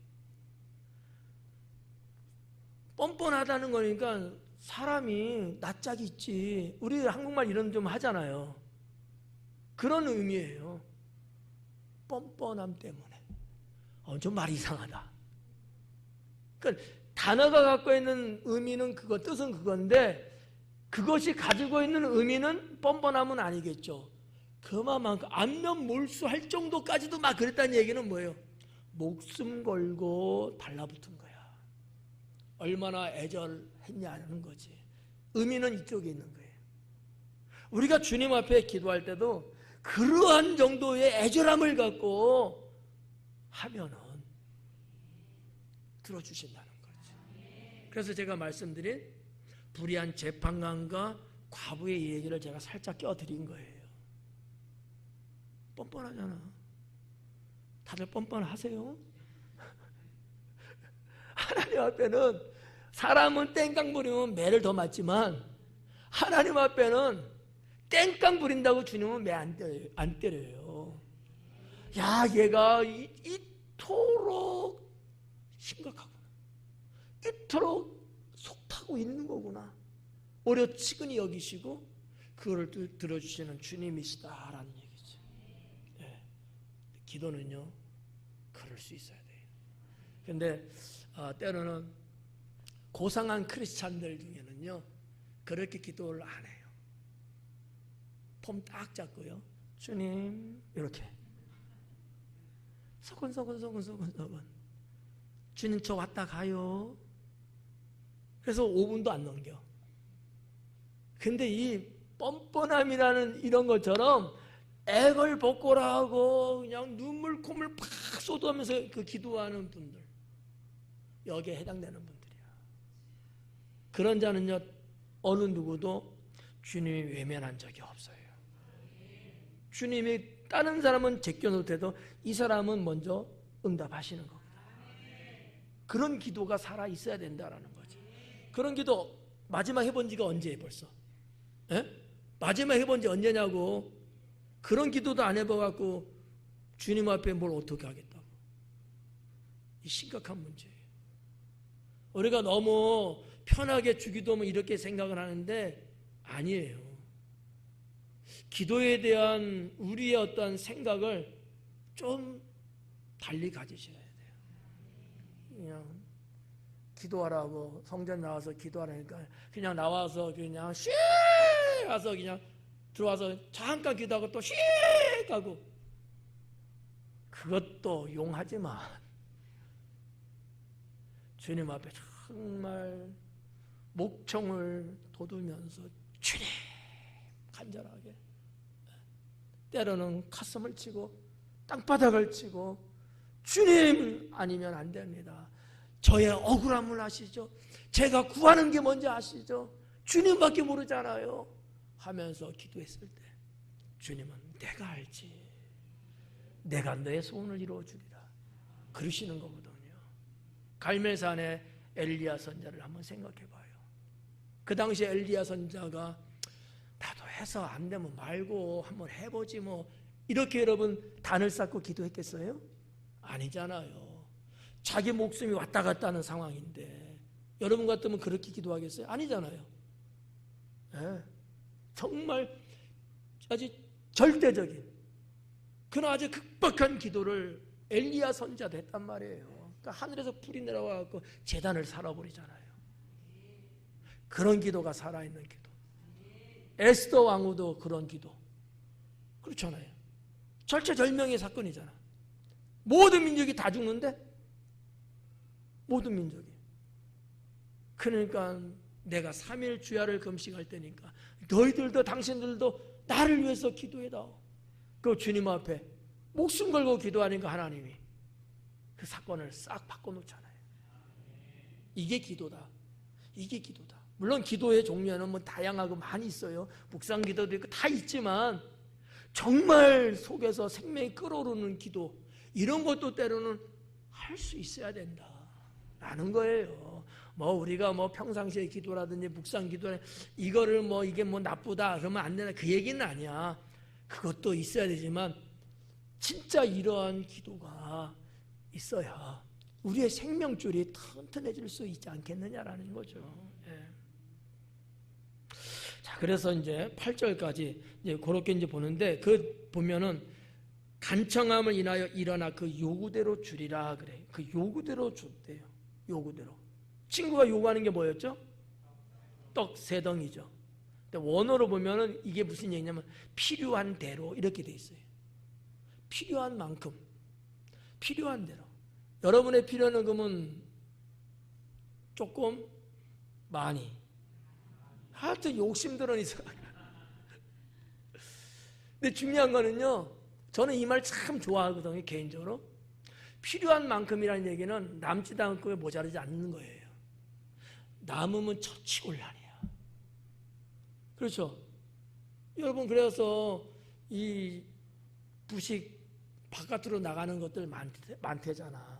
뻔뻔하다는 거니까 사람이 낯짝이 있지. 우리 한국말 이런 좀 하잖아요. 그런 의미예요. 뻔뻔함 때문에. 좀 말이 이상하다. 그러니까 단어가 갖고 있는 의미는 그거, 뜻은 그건데 그것이 가지고 있는 의미는 뻔뻔함은 아니겠죠. 그만큼 안면 몰수할 정도까지도 막 그랬다는 얘기는 뭐예요? 목숨 걸고 달라붙은 거야. 얼마나 애절했냐는 거지. 의미는 이쪽에 있는 거예요. 우리가 주님 앞에 기도할 때도 그러한 정도의 애절함을 갖고 하면은 들어주신다는 거죠. 그래서 제가 말씀드린 불의한 재판관과 과부의 얘기를 제가 살짝 껴드린 거예요. 뻔뻔하잖아. 다들 뻔뻔하세요? 하나님 앞에는 사람은 땡깡 부리면 매를 더 맞지만 하나님 앞에는 땡깡 부린다고 주님은 매 안 때려요. 야, 얘가 이토록 심각하구나. 이토록 속하고 있는 거구나. 오히려 치근히 여기시고 그거를 들어주시는 주님이시다라는 얘기죠. 네. 기도는요, 그럴 수 있어야 돼요. 근데 때로는 고상한 크리스찬들 중에는요, 그렇게 기도를 안 해요. 폼 딱 잡고요, 주님 이렇게 서근서근 주님 저 왔다 가요. 그래서 5분도 안 넘겨. 근데 이 뻔뻔함이라는 이런 것처럼 애걸복걸하고 그냥 눈물 콧물 팍 쏟아면서 그 기도하는 분들, 여기에 해당되는 분들이야. 그런 자는요, 어느 누구도 주님이 외면한 적이 없어요. 주님이 다른 사람은 제껴놓더라도 이 사람은 먼저 응답하시는 겁니다. 그런 기도가 살아 있어야 된다라는 거죠. 그런 기도 마지막 해본 지가 언제예요 벌써? 에? 마지막 해본 지 언제냐고. 그런 기도도 안 해봐갖고 주님 앞에 뭘 어떻게 하겠다고. 이 심각한 문제예요. 우리가 너무 편하게 주기도면 이렇게 생각을 하는데 아니에요. 기도에 대한 우리의 어떤 생각을 좀 달리 가지셔야 돼요. 그냥 기도하라고 성전 나와서 기도하라니까 그냥 나와서 그냥 씩 가서 그냥 들어와서 잠깐 기도하고 또 씩 가고, 그것도 용하지만 주님 앞에 정말 목청을 돋우면서 주님 간절하게, 때로는 가슴을 치고 땅바닥을 치고 주님 아니면 안 됩니다. 저의 억울함을 아시죠? 제가 구하는 게 뭔지 아시죠? 주님밖에 모르잖아요 하면서 기도했을 때 주님은 내가 알지, 내가 너의 소원을 이루어주리라 그러시는 거거든요. 갈멜산의 엘리야 선자를 한번 생각해 봐요. 그 당시 엘리야 선자가 나도 해서 안 되면 말고 한번 해보지 뭐 이렇게 여러분 단을 쌓고 기도했겠어요? 아니잖아요. 자기 목숨이 왔다 갔다 하는 상황인데 여러분 같으면 그렇게 기도하겠어요? 아니잖아요. 네. 정말 아주 절대적인 그러나 아주 극박한 기도를 엘리야 선자도 했단 말이에요. 그러니까 하늘에서 불이 내려와서 제단을 살아버리잖아요. 그런 기도가 살아있는 기도. 에스더 왕후도 그런 기도. 그렇잖아요. 절체절명의 사건이잖아. 모든 민족이 다 죽는데, 모든 민족이. 그러니까 내가 3일 주야를 금식할 때니까 너희들도 당신들도 나를 위해서 기도해다오. 그 주님 앞에 목숨 걸고 기도하니까 하나님이 그 사건을 싹 바꿔놓잖아요. 이게 기도다. 이게 기도다. 물론 기도의 종류에는 뭐 다양하고 많이 있어요. 묵상 기도도 있고 다 있지만 정말 속에서 생명이 끓어오르는 기도, 이런 것도 때로는 할 수 있어야 된다라는 거예요. 뭐 우리가 뭐 평상시에 기도라든지 묵상 기도에 이거를 뭐 이게 뭐 나쁘다 그러면 안 되나, 그 얘기는 아니야. 그것도 있어야 되지만 진짜 이러한 기도가 있어야 우리의 생명줄이 튼튼해질 수 있지 않겠느냐라는 거죠. 예. 자, 그래서 이제 8절까지 이제 그렇게 이제 보는데, 그 보면은 간청함을 인하여 일어나 그 요구대로 주리라 그래. 그 요구대로 줬대요. 요구대로. 친구가 요구하는 게 뭐였죠? 떡 3덩이죠. 근데 원어로 보면은 이게 무슨 얘기냐면 필요한 대로 이렇게 돼 있어요. 필요한 만큼, 필요한 대로. 여러분의 필요는 그러면 조금, 많이, 하여튼 욕심들은 있어. 근데 중요한 거는요, 저는 이 말 참 좋아하거든요, 개인적으로. 필요한 만큼이라는 얘기는 남지도 않고 모자르지 않는 거예요. 남으면 처치곤란이야. 그렇죠? 여러분, 그래서 이 부식 바깥으로 나가는 것들 많대잖아.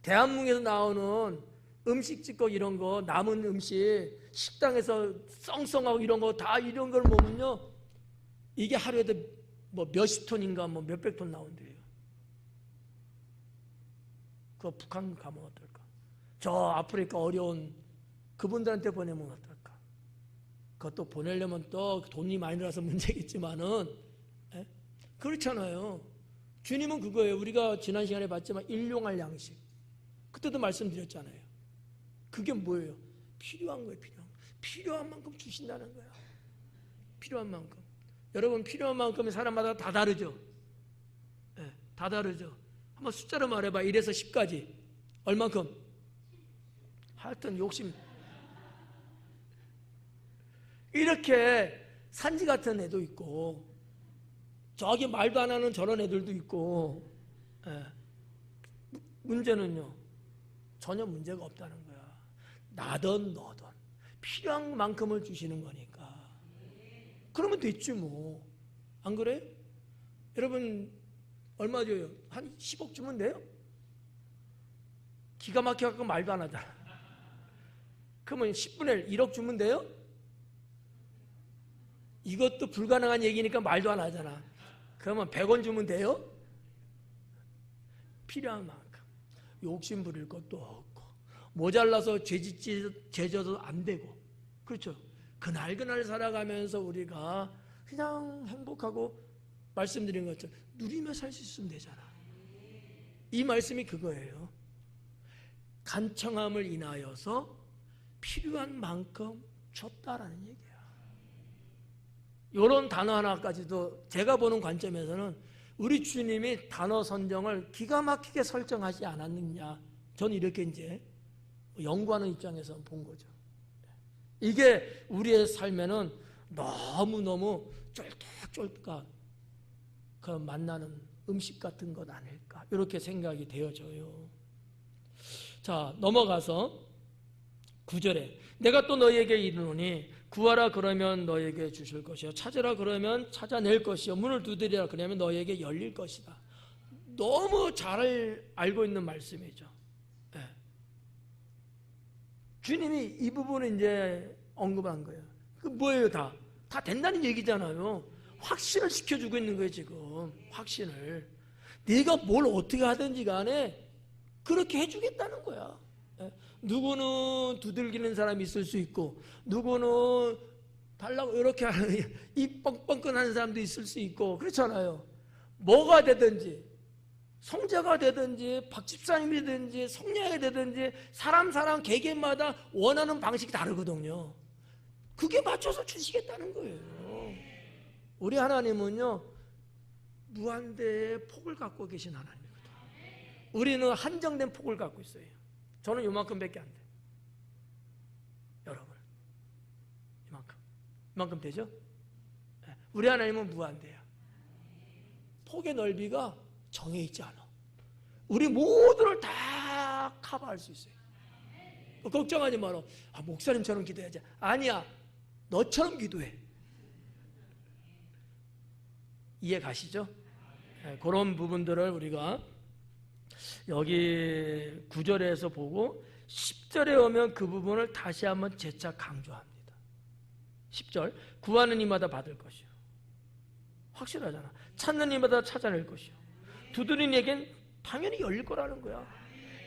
대한민국에서 나오는 음식 찍고 이런 거, 남은 음식 식당에서 썽썽하고 이런 거 다 이런 걸 먹으면요, 이게 하루에도 뭐 몇십 톤인가 뭐 몇백 톤 나온대요. 그거 북한 가면 어떨까? 저 아프리카 어려운 그분들한테 보내면 어떨까? 그것도 보내려면 또 돈이 많이 들어서 문제겠지만은, 에? 그렇잖아요. 주님은 그거예요. 우리가 지난 시간에 봤지만 일용할 양식, 그때도 말씀드렸잖아요. 그게 뭐예요? 필요한 거예요. 필요한 만큼 주신다는 거야. 필요한 만큼. 여러분, 필요한 만큼이 사람마다 다 다르죠? 네, 다 다르죠? 한번 숫자로 말해봐. 1에서 10까지. 얼만큼? 하여튼 욕심. 이렇게 산지 같은 애도 있고, 저기 말도 안 하는 저런 애들도 있고, 네. 문제는요, 전혀 문제가 없다는 거야. 나든 너든 필요한 만큼을 주시는 거니까. 그러면 됐지 뭐. 안 그래? 여러분, 얼마 줘요? 한 10억 주면 돼요? 기가 막혀갖고 말도 안 하잖아. 그러면 10분의 1억 주면 돼요? 이것도 불가능한 얘기니까 말도 안 하잖아. 그러면 100원 주면 돼요? 필요한 만큼. 욕심 부릴 것도 없고, 모자라서 죄져도 안 되고. 그렇죠? 그날 살아가면서 우리가 그냥 행복하고, 말씀드린 것처럼 누리며 살 수 있으면 되잖아. 이 말씀이 그거예요. 간청함을 인하여서 필요한 만큼 줬다라는 얘기야. 이런 단어 하나까지도 제가 보는 관점에서는 우리 주님이 단어 선정을 기가 막히게 설정하지 않았느냐, 저는 이렇게 이제 연구하는 입장에서 본 거죠. 이게 우리의 삶에는 너무너무 쫄깃쫄깃한 그런 만나는 음식 같은 것 아닐까, 이렇게 생각이 되어져요. 자, 넘어가서 9절에 내가 또 너희에게 이르노니 구하라 그러면 너희에게 주실 것이요, 찾으라 그러면 찾아낼 것이요, 문을 두드리라 그러면 너희에게 열릴 것이다. 너무 잘 알고 있는 말씀이죠. 네. 주님이 이 부분을 이제 언급한 거예요. 그 뭐예요? 다 된다는 얘기잖아요. 확신을 시켜주고 있는 거예요. 지금 확신을. 네가 뭘 어떻게 하든지 간에 그렇게 해주겠다는 거야. 누구는 두들기는 사람이 있을 수 있고, 누구는 달라고 이렇게 하는 입 뻥뻥끈하는 사람도 있을 수 있고, 그렇잖아요. 뭐가 되든지, 성자가 되든지 박집사님이 되든지 성녀가 되든지 사람 개개마다 원하는 방식이 다르거든요. 그게 맞춰서 주시겠다는 거예요. 우리 하나님은요, 무한대의 폭을 갖고 계신 하나님이거든요. 우리는 한정된 폭을 갖고 있어요. 저는 요만큼밖에 안 돼. 여러분, 이만큼 되죠? 우리 하나님은 무한대야. 폭의 넓이가 정해 있지 않아. 우리 모두를 다 커버할 수 있어요. 걱정하지 마라. 목사님처럼 기도해야지. 아니야. 너처럼 기도해. 이해 가시죠? 그런 부분들을 우리가 여기 9절에서 보고 10절에 오면 그 부분을 다시 한번 재차 강조합니다. 10절 구하는 이마다 받을 것이요. 확실하잖아. 찾는 이마다 찾아낼 것이요. 두드리는 이에겐 당연히 열릴 거라는 거야.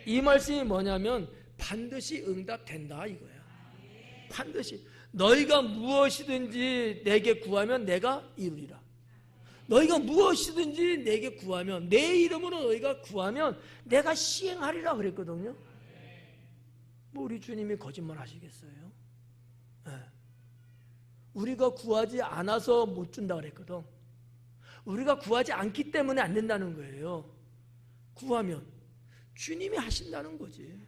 이 말씀이 뭐냐면 반드시 응답된다 이거야. 반드시 너희가 무엇이든지 내게 구하면 내가 이루리라. 너희가 무엇이든지 내게 구하면, 내 이름으로 너희가 구하면 내가 시행하리라 그랬거든요. 뭐 우리 주님이 거짓말 하시겠어요? 네. 우리가 구하지 않아서 못 준다 그랬거든. 우리가 구하지 않기 때문에 안 된다는 거예요. 구하면 주님이 하신다는 거지.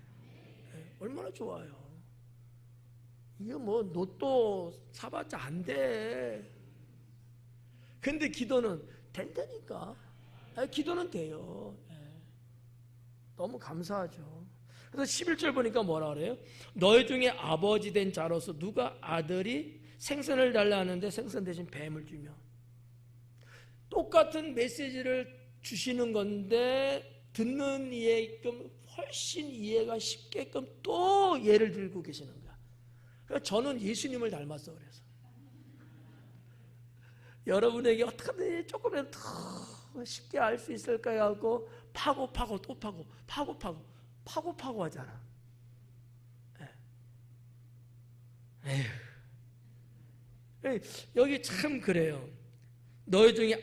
네. 얼마나 좋아요. 이게 뭐 로또 사봤자 안 돼. 근데 기도는 된다니까. 기도는 돼요. 너무 감사하죠. 그래서 11절 보니까 뭐라 그래요? 너희 중에 아버지 된 자로서 누가 아들이 생선을 달라 하는데 생선 대신 뱀을 주며. 똑같은 메시지를 주시는 건데 듣는 이해끔 훨씬 이해가 쉽게끔 또 예를 들고 계시는 거야. 그러니까 저는 예수님을 닮았어. 그래서 여러분에게 어떻게든 조금이라도 더 쉽게 알 수 있을까 하고 파고 또 파고 하잖아. 에휴. 여기 참 그래요. 너희 중에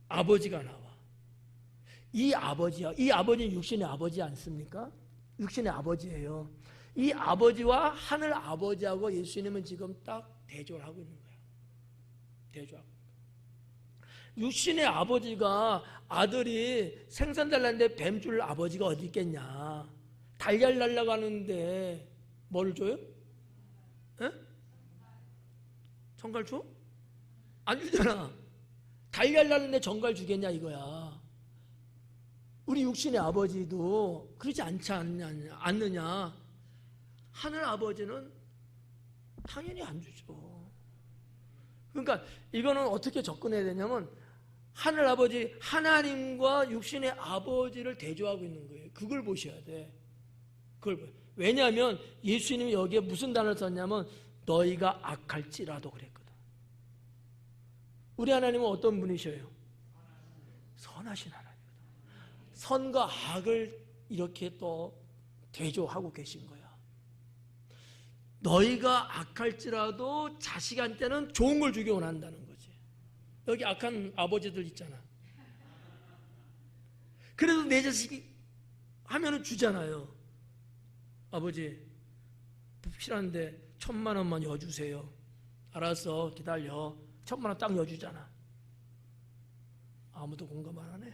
아버지가 나와. 이 아버지야. 이 아버지는 육신의 아버지 않습니까? 육신의 아버지예요. 이 아버지와 하늘 아버지하고 예수님은 지금 딱 대조를 하고 있는 거예요. 대조하고. 육신의 아버지가 아들이 생선 달라는데 뱀 줄 아버지가 어디 있겠냐. 달걀 날라가는데 뭘 줘요? 에? 정갈 줘? 안 주잖아. 달걀 날는데 정갈 주겠냐 이거야. 우리 육신의 아버지도 그러지 않느냐. 하늘 아버지는 당연히 안 주죠. 그러니까 이거는 어떻게 접근해야 되냐면 하늘 아버지, 하나님과 육신의 아버지를 대조하고 있는 거예요. 그걸 보셔야 돼. 왜냐하면 예수님이 여기에 무슨 단어를 썼냐면 너희가 악할지라도 그랬거든. 우리 하나님은 어떤 분이셔요? 선하신 하나님이거든. 선과 악을 이렇게 또 대조하고 계신 거야. 너희가 악할지라도 자식한테는 좋은 걸 주기 원한다는 거지. 여기 악한 아버지들 있잖아. 그래도 내 자식이 하면은 주잖아요. 아버지 필요한데 1,000만 원만 여주세요. 알았어, 기다려. 1,000만 원 딱 여주잖아. 아무도 공감 안 하네.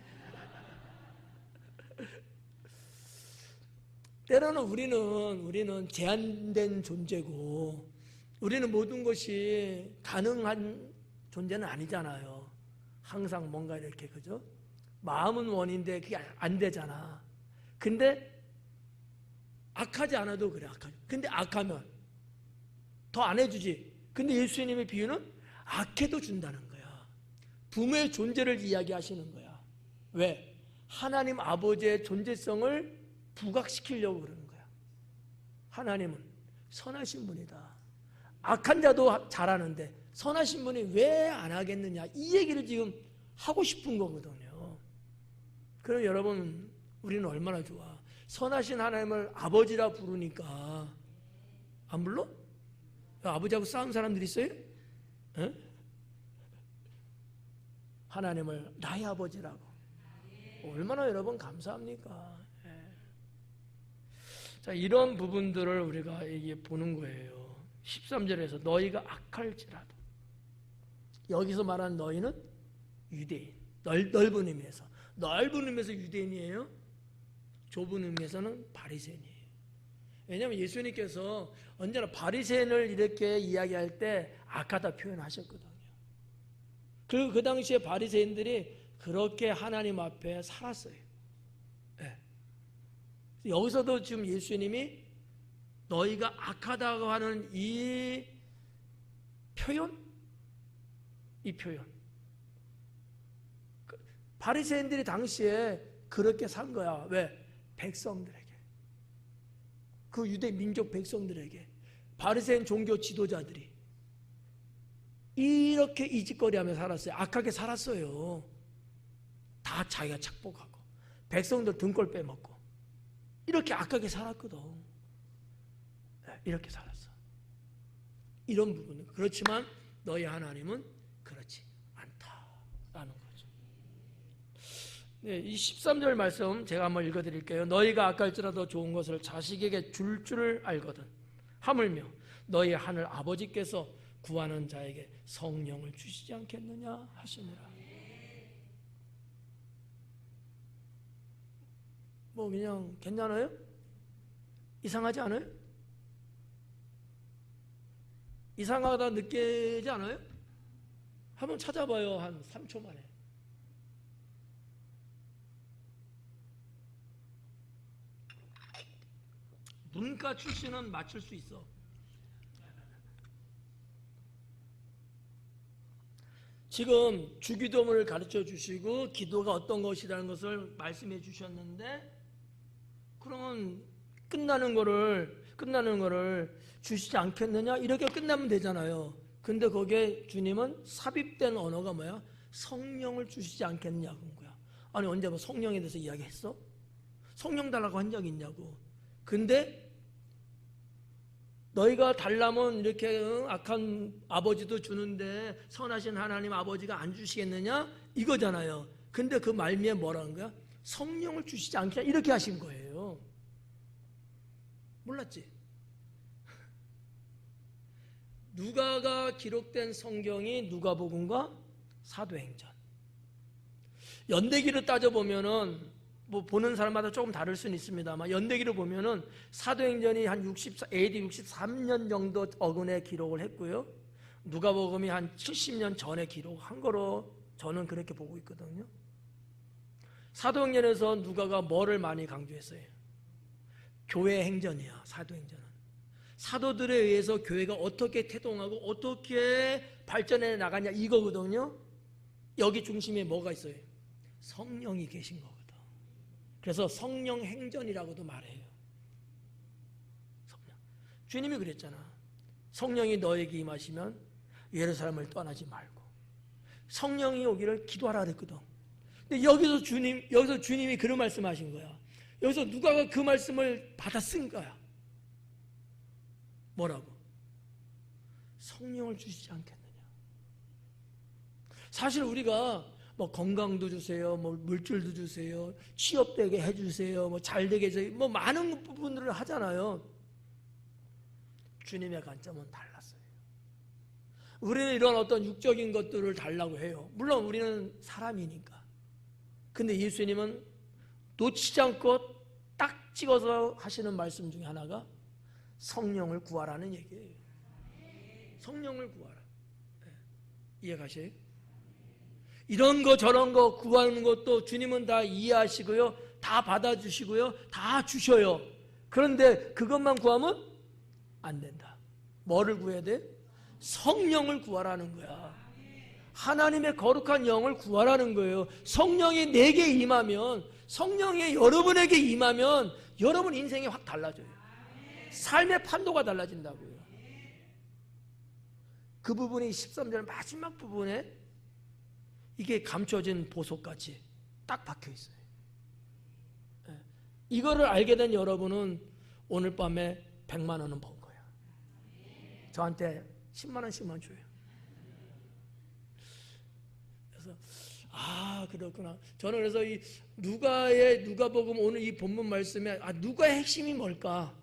때로는 우리는 제한된 존재고 우리는 모든 것이 가능한 존재는 아니잖아요. 항상 뭔가 이렇게, 그죠? 마음은 원인데 그게 안 되잖아. 근데 악하지 않아도 그래. 근데 악하면 더 안 해주지. 근데 예수님의 비유는 악해도 준다는 거야. 부모의 존재를 이야기하시는 거야. 왜? 하나님 아버지의 존재성을 부각시키려고 그러는 거야. 하나님은 선하신 분이다. 악한 자도 잘하는데 선하신 분이 왜 안 하겠느냐, 이 얘기를 지금 하고 싶은 거거든요. 그럼 여러분, 우리는 얼마나 좋아. 선하신 하나님을 아버지라 부르니까 안 불러? 아버지하고 싸운 사람들 있어요? 에? 하나님을 나의 아버지라고. 얼마나 여러분 감사합니까? 자, 이런 부분들을 우리가 이게 보는 거예요. 13절에서 너희가 악할지라도, 여기서 말하는 너희는 유대인, 넓은 의미에서, 넓은 의미에서 유대인이에요. 좁은 의미에서는 바리새인이에요. 왜냐하면 예수님께서 언제나 바리새인을 이렇게 이야기할 때 악하다 표현하셨거든요. 그 당시에 바리새인들이 그렇게 하나님 앞에 살았어요. 여기서도 지금 예수님이 너희가 악하다고 하는 이 표현, 바리새인들이 당시에 그렇게 산 거야. 왜? 백성들에게, 그 유대 민족 백성들에게 바리새인 종교 지도자들이 이렇게 이짓거리하며 살았어요. 악하게 살았어요. 다 자기가 착복하고 백성들 등골 빼먹고 이렇게 악하게 살았거든. 이렇게 살았어. 이런 부분은. 그렇지만 너희 하나님은 그렇지 않다라는 거죠. 네, 이 13절 말씀 제가 한번 읽어드릴게요. 너희가 악할지라도 좋은 것을 자식에게 줄 줄을 알거든 하물며 너희 하늘 아버지께서 구하는 자에게 성령을 주시지 않겠느냐 하시니라. 뭐 그냥 괜찮아요? 이상하지 않아요? 이상하다 느끼지 않아요? 한번 찾아봐요. 한 3초 만에. 문과 출신은 맞출 수 있어. 지금 주기도문을 가르쳐 주시고 기도가 어떤 것이라는 것을 말씀해 주셨는데, 그러면 끝나는 거를 주시지 않겠느냐 이렇게 끝나면 되잖아요. 근데 거기에 주님은 삽입된 언어가 뭐야? 성령을 주시지 않겠느냐고 한 거야. 아니 언제 뭐 성령에 대해서 이야기했어? 성령 달라고 한 적이 있냐고. 근데 너희가 달라면 이렇게 악한 아버지도 주는데 선하신 하나님 아버지가 안 주시겠느냐 이거잖아요. 근데 그 말미에 뭐라는 거야? 성령을 주시지 않겠냐 이렇게 하신 거예요. 몰랐지? 누가가 기록된 성경이 누가복음과 사도행전. 연대기로 따져보면은 뭐 보는 사람마다 조금 다를 수는 있습니다만 연대기로 보면은 사도행전이 한 AD 63년 정도 어근에 기록을 했고요. 누가복음이 한 70년 전에 기록한 거로 저는 그렇게 보고 있거든요. 사도행전에서 누가가 뭐를 많이 강조했어요? 교회 행전이야. 사도행전은 사도들에 의해서 교회가 어떻게 태동하고 어떻게 발전해 나가냐 이거거든요. 여기 중심에 뭐가 있어요? 성령이 계신 거거든. 그래서 성령 행전이라고도 말해요. 성령. 주님이 그랬잖아. 성령이 너에게 임하시면 예루살렘을 떠나지 말고 성령이 오기를 기도하라 그랬거든. 근데 여기서 주님이 그런 말씀하신 거야. 여기서 누가가 그 말씀을 받아 쓴 거야. 뭐라고? 성령을 주시지 않겠느냐. 사실 우리가 뭐 건강도 주세요, 뭐 물질도 주세요, 취업되게 해주세요, 뭐 잘되게 해주세요, 뭐 많은 부분들을 하잖아요. 주님의 관점은 달랐어요. 우리는 이런 어떤 육적인 것들을 달라고 해요. 물론 우리는 사람이니까. 근데 예수님은 놓치지 않고 딱 찍어서 하시는 말씀 중에 하나가 성령을 구하라는 얘기예요. 성령을 구하라. 네. 이해가세요? 이런 거 저런 거 구하는 것도 주님은 다 이해하시고요, 다 받아주시고요, 다 주셔요. 그런데 그것만 구하면 안 된다. 뭐를 구해야 돼? 성령을 구하라는 거야. 하나님의 거룩한 영을 구하라는 거예요. 성령이 내게 임하면, 성령이 여러분에게 임하면 여러분 인생이 확 달라져요. 삶의 판도가 달라진다고요. 그 부분이 13절 마지막 부분에 이게 감춰진 보석같이 딱 박혀 있어요. 이거를 알게 된 여러분은 오늘 밤에 100만 원은 번 거야. 저한테 10만 원씩만 줘요. 그래서 그렇구나. 저는 그래서 이 누가복음 오늘 이 본문 말씀에 누가의 핵심이 뭘까?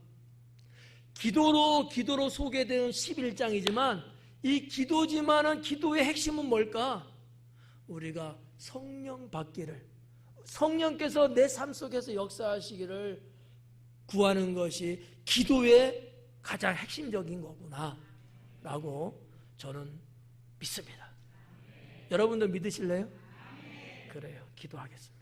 기도로 소개되는 11장이지만 이 기도지만은 기도의 핵심은 뭘까? 우리가 성령 받기를, 성령께서 내 삶 속에서 역사하시기를 구하는 것이 기도의 가장 핵심적인 거구나 라고 저는 믿습니다. 여러분도 믿으실래요? 그래요. 기도하겠습니다.